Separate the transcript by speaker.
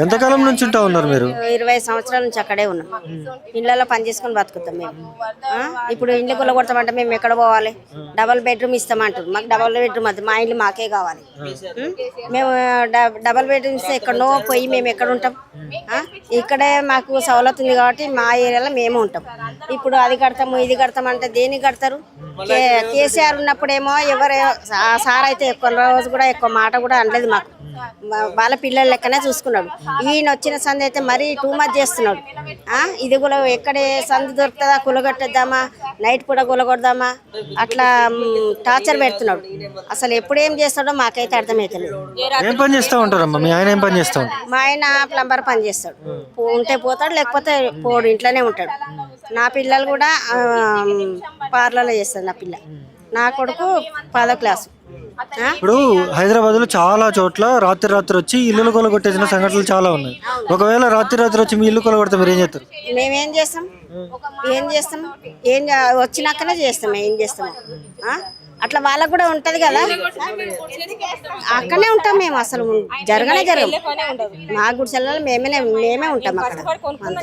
Speaker 1: ఎంతకాలం నుంచి ఉంటా ఉన్నారు మీరు?
Speaker 2: 20 సంవత్సరాల నుంచి అక్కడే ఉన్నాం. ఇళ్లలో పని చేసుకొని బతుకుతాం మేము. ఇప్పుడు ఇల్లు కొలగొడతామంటే మేము ఎక్కడ పోవాలి? డబల్ బెడ్రూమ్ ఇస్తామంటారు. మాకు డబల్ బెడ్రూమ్ అది మా ఇల్లు మాకే కావాలి. మేము డబల్ బెడ్రూమ్ ఇస్తే ఎక్కడనో పోయి మేము ఎక్కడ ఉంటాం? ఇక్కడే మాకు సవలతు ఉంది కాబట్టి మా ఏరియాలో మేము ఉంటాం. ఇప్పుడు అది కడతాము ఇది కడతాం అంటే దేనికి కడతారు? కేసీఆర్ ఉన్నప్పుడేమో ఎవరు సార్ అయితే ఎక్కువ రోజు కూడా ఎక్కువ మాట కూడా అనలేదు మాకు. వాళ్ళ పిల్లల లెక్కనే చూసుకున్నాడు. ఈయన వచ్చిన సంది అయితే మరీ టూ మచ్ చేస్తున్నాడు. ఇది కూడా ఎక్కడే సంది దొరుకుతుందా కులగొట్టేద్దామా, నైట్ పూట కులగొడదామా, అట్లా టార్చర్ పెడుతున్నాడు. అసలు ఎప్పుడేం చేస్తాడో మాకైతే అర్థమవుతలేదు.
Speaker 1: ఏం పని చేస్తూ ఉంటారమ్మా? మీ ఆయన ఏం పని చేస్తూ ఉంటారు?
Speaker 2: మా ఆయన ప్లంబర్ పని చేస్తాడు. ఉంటే పోతాడు, లేకపోతే పోడు, ఇంట్లోనే ఉంటాడు. నా పిల్లలు కూడా పార్లర్లో చేస్తారు. నా పిల్ల, నా కొడుకు 10వ క్లాసు.
Speaker 1: ఇప్పుడు హైదరాబాద్ లో చాలా చోట్ల రాత్రి వచ్చి ఇల్లు కొలగొట్టేసిన సంఘటనలు చాలా ఉన్నాయి. ఒకవేళ రాత్రి వచ్చి మీ ఇల్లు కొలగొడితే మీరు ఏం చేస్తారు?
Speaker 2: మేమేం చేస్తాం? ఏం వచ్చినాకనే చేస్తాం. ఏం చేస్తాము? అట్లా వాళ్ళకు కూడా ఉంటది కదా, అక్కడనే ఉంటాం మేము. అసలు జరగదు. మా గుడిసెల్లో మేమే ఉంటాం అక్కడ అంతే.